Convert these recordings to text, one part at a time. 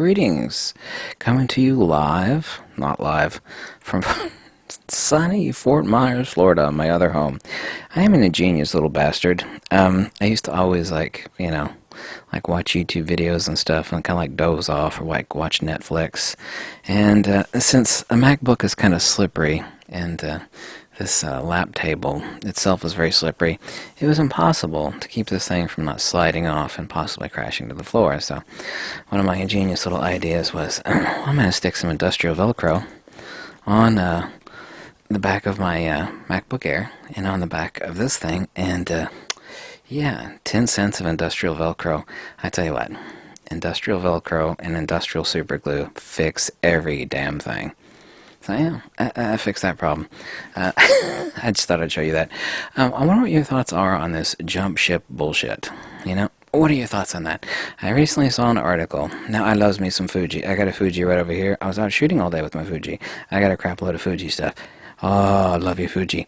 Greetings. Coming to you live, not live, from sunny Fort Myers, Florida, my other home. I am an ingenious little bastard. I used to always like watch YouTube videos and stuff and kind of like doze off or like watch Netflix. And since a MacBook is kind of slippery and this lap table itself is very slippery, it was impossible to keep this thing from not sliding off and possibly crashing to the floor. So one of my ingenious little ideas was, I'm going to stick some industrial Velcro on the back of my MacBook Air and on the back of this thing, and yeah, 10 cents of industrial Velcro. I tell you what, industrial Velcro and industrial super glue fix every damn thing. So yeah, I fixed that problem. I just thought I'd show you that. I wonder what your thoughts are on this jump ship bullshit. You know, what are your thoughts on that? I recently saw an article. Now, I loves me some Fuji. I got a Fuji right over here. I was out shooting all day with my Fuji. I got a crap load of Fuji stuff. Oh, I love you, Fuji.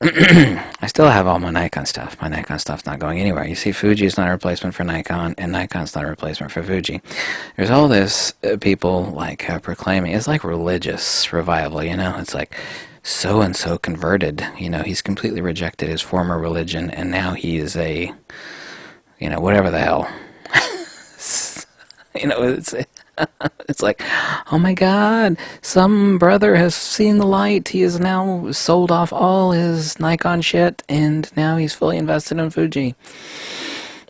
I still have all my Nikon stuff. My Nikon stuff's not going anywhere. You see, Fuji is not a replacement for Nikon, and Nikon's not a replacement for Fuji. There's all this people like proclaiming, it's like religious revival, you know? It's like so-and-so converted, you know, he's completely rejected his former religion, and now he is a, you know, whatever the hell. You know, it's like, oh my God, some brother has seen the light. He has now sold off all his Nikon shit, and now he's fully invested in Fuji.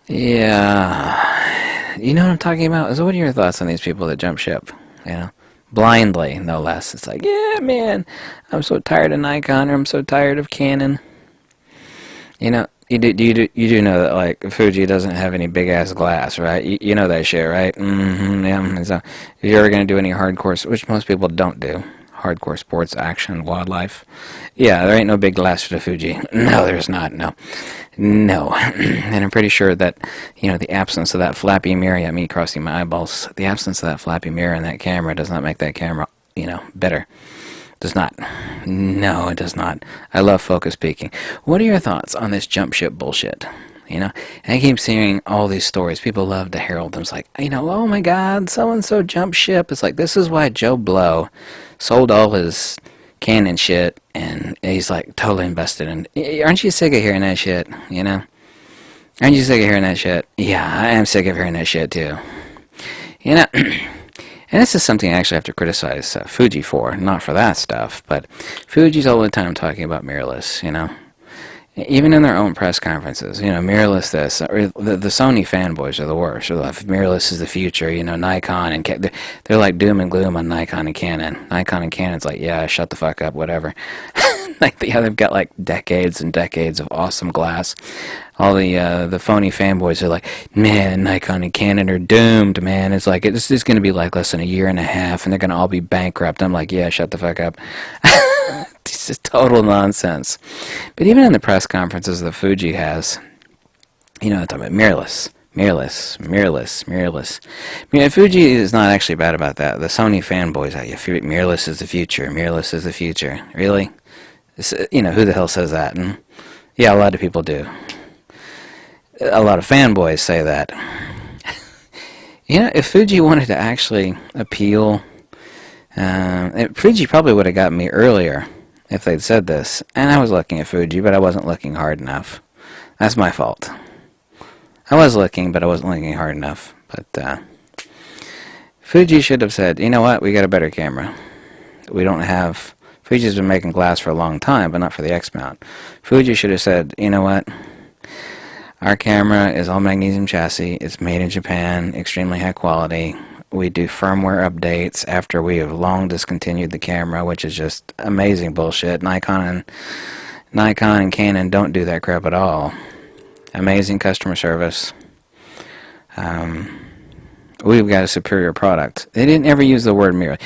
Yeah, you know what I'm talking about? So what are your thoughts on these people that jump ship? You know, blindly, no less. It's like, yeah, man, I'm so tired of Nikon, or I'm so tired of Canon. You know, you do know that, like, Fuji doesn't have any big-ass glass, right? You know that shit, right? Mm-hmm, yeah. So if you're ever going to do any hardcore, which most people don't do, hardcore sports, action, wildlife, yeah, there ain't no big glass for the Fuji. No, there's not, no. And I'm pretty sure that, you know, the absence of that flappy mirror, yeah, me crossing my eyeballs, the absence of that flappy mirror in that camera does not make that camera, you know, better. Does not. No, it does not. I love focus peaking. What are your thoughts on this jump ship bullshit? You know, and I keep seeing all these stories. People love to herald them. It's like, you know, oh my God, so-and-so jump ship. It's like, this is why Joe Blow sold all his Canon shit, and he's like totally invested in. Aren't you sick of hearing that shit? You know? Aren't you sick of hearing that shit? Yeah, I am sick of hearing that shit too. You know... And this is something I actually have to criticize Fuji for, not for that stuff, but Fuji's all the time talking about mirrorless, you know. Even in their own press conferences, you know, mirrorless this, or the Sony fanboys are the worst. Or mirrorless is the future, you know, Nikon and they're like doom and gloom on Nikon and Canon. Nikon and Canon's like, yeah, shut the fuck up, whatever. Like, yeah, they've got like decades and decades of awesome glass. All the phony fanboys are like, man, Nikon and Canon are doomed, man. It's like, it's just going to be like less than a year and a half, and they're going to all be bankrupt. I'm like, yeah, shut the fuck up. It's just total nonsense. But even in the press conferences that Fuji has, you know, they're talking about mirrorless. I mean, Fuji is not actually bad about that. The Sony fanboys, mirrorless is the future. Mirrorless is the future. Really? You know, who the hell says that? And yeah, a lot of people do. A lot of fanboys say that. You know, if Fuji wanted to actually appeal, Fuji probably would have gotten me earlier if they'd said this. And I was looking at Fuji, but I wasn't looking hard enough. That's my fault. I was looking, but I wasn't looking hard enough. But Fuji should have said, you know what, we got a better camera. We don't have... Fuji's been making glass for a long time, but not for the X-mount. Fuji should have said, you know what, our camera is all magnesium chassis. It's made in Japan, extremely high quality. We do firmware updates after we have long discontinued the camera, which is just amazing bullshit. Nikon and Canon don't do that crap at all. Amazing customer service. We've got a superior product. They didn't ever use the word mirror.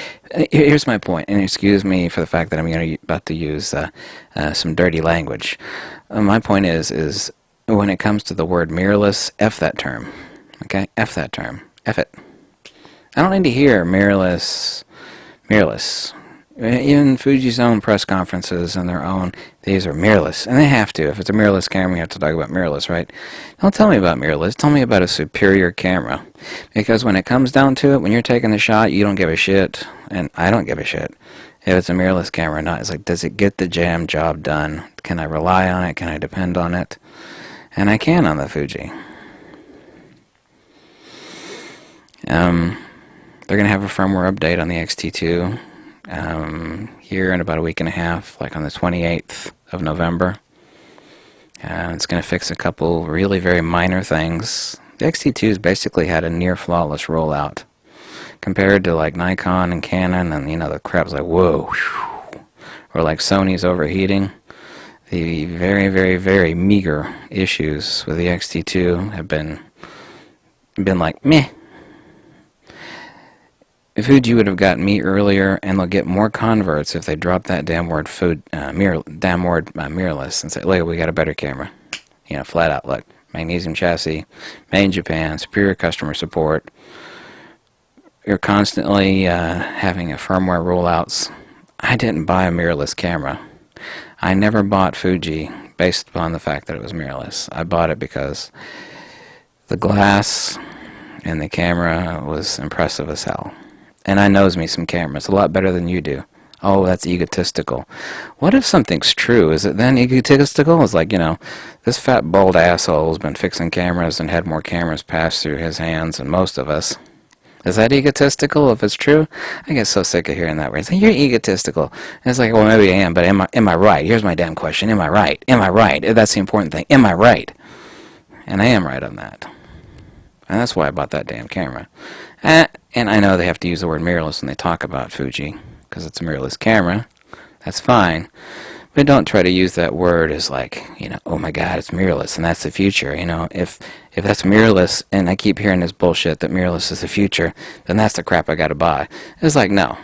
Here's my point, and excuse me for the fact that I'm about to use some dirty language. My point is when it comes to the word mirrorless, F that term. Okay? F that term. F it. I don't need to hear mirrorless. Even Fuji's own press conferences and their own, these are mirrorless. And they have to. If it's a mirrorless camera, you have to talk about mirrorless, right? Don't tell me about mirrorless. Tell me about a superior camera. Because when it comes down to it, when you're taking the shot, you don't give a shit. And I don't give a shit if it's a mirrorless camera or not. It's like, does it get the job done? Can I rely on it? Can I depend on it? And I can on the Fuji. They're going to have a firmware update on the XT2 here in about a week and a half, like on the 28th of November. It's going to fix a couple really very minor things. The XT2's basically had a near flawless rollout compared to like Nikon and Canon, and the crap's like, whoa, whew, or like Sony's overheating. The very, very, very meager issues with the XT2 have been like, meh. Fuji would have got me earlier, and they'll get more converts if they drop that damn word mirrorless and say, look, we got a better camera. Flat out, look, magnesium chassis, made in Japan, superior customer support. You're constantly having a firmware rollouts. I didn't buy a mirrorless camera. I never bought Fuji based upon the fact that it was mirrorless. I bought it because the glass and the camera was impressive as hell. And I knows me some cameras, a lot better than you do. Oh, that's egotistical. What if something's true? Is it then egotistical? It's like, this fat, bald asshole has been fixing cameras and had more cameras pass through his hands than most of us. Is that egotistical if it's true? I get so sick of hearing that word. It's like, you're egotistical. And it's like, well, maybe I am, but am I right? Here's my damn question. Am I right? Am I right? That's the important thing. Am I right? And I am right on that. And that's why I bought that damn camera. And I know they have to use the word mirrorless when they talk about Fuji, because it's a mirrorless camera. That's fine. But don't try to use that word as like, oh my God, it's mirrorless, and that's the future. If that's mirrorless, and I keep hearing this bullshit that mirrorless is the future, then that's the crap I gotta buy. It's like, no.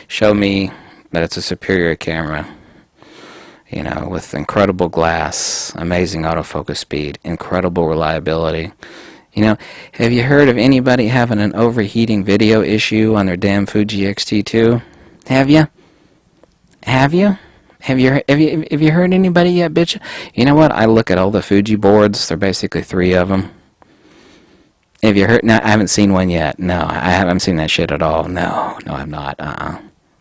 Show me that it's a superior camera, with incredible glass, amazing autofocus speed, incredible reliability. Have you heard of anybody having an overheating video issue on their damn Fuji X-T2? Have you? Have you? Have you heard anybody yet, bitch? You know what? I look at all the Fuji boards. There are basically 3 of them. Have you heard? No, I haven't seen one yet. No, I haven't seen that shit at all. No, I'm not.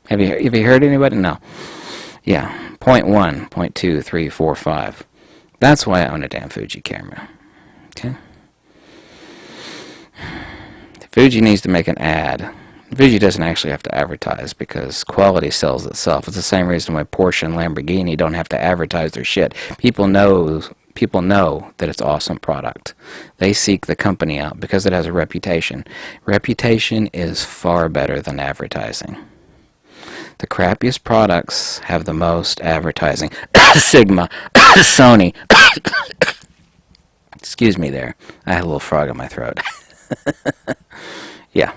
Have you heard anybody? No. Yeah. 0.1, 0.2, 3, 4, 5. That's why I own a damn Fuji camera. Okay. Fuji needs to make an ad. Fuji doesn't actually have to advertise because quality sells itself. It's the same reason why Porsche and Lamborghini don't have to advertise their shit. People know that it's awesome product. They seek the company out because it has a reputation. Reputation is far better than advertising. The crappiest products have the most advertising. Sigma, Sony. Excuse me there. I had a little frog in my throat. Yeah.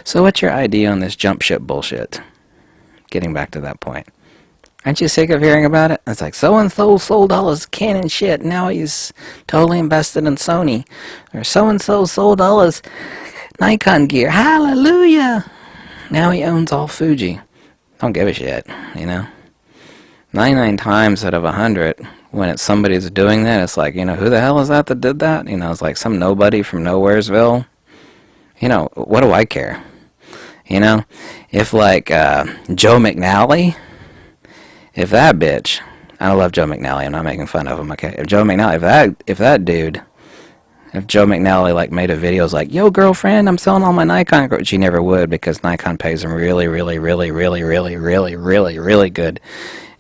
So what's your idea on this jump ship bullshit? Getting back to that point. Aren't you sick of hearing about it? It's like, so-and-so sold all his Canon shit, now he's totally invested in Sony. Or so-and-so sold all his Nikon gear. Hallelujah! Now he owns all Fuji. Don't give a shit, 99 times out of 100, when it's somebody that's doing that, it's like, who the hell is that did that? It's like some nobody from Nowheresville. What do I care? If like Joe McNally, if that bitch, I love Joe McNally, I'm not making fun of him, okay? If Joe McNally, if Joe McNally like made a video, was like, yo girlfriend, I'm selling all my Nikon, she never would because Nikon pays him really, really, really, really, really, really, really, really good.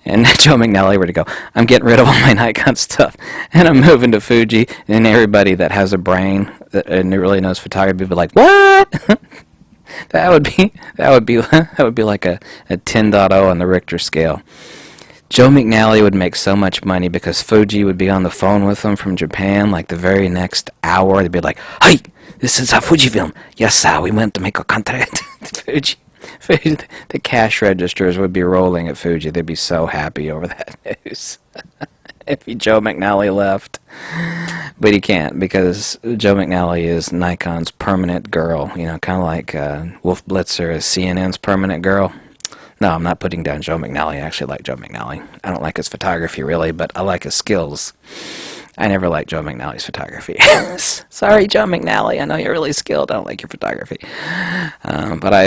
And Joe McNally were to go, I'm getting rid of all my Nikon stuff, and I'm moving to Fuji, and everybody that has a brain and really knows photography would be like, what? that would be like a 10.0 on the Richter scale. Joe McNally would make so much money because Fuji would be on the phone with him from Japan like the very next hour. They'd be like, hey, this is a Fujifilm. Yes, sir, we went to make a contract. Fuji. The cash registers would be rolling at Fuji. They'd be so happy over that news. If Joe McNally left. But he can't because Joe McNally is Nikon's permanent girl. Kind of like Wolf Blitzer is CNN's permanent girl. No, I'm not putting down Joe McNally. I actually like Joe McNally. I don't like his photography really, but I like his skills. I never liked Joe McNally's photography. Sorry, Joe McNally. I know you're really skilled. I don't like your photography. But I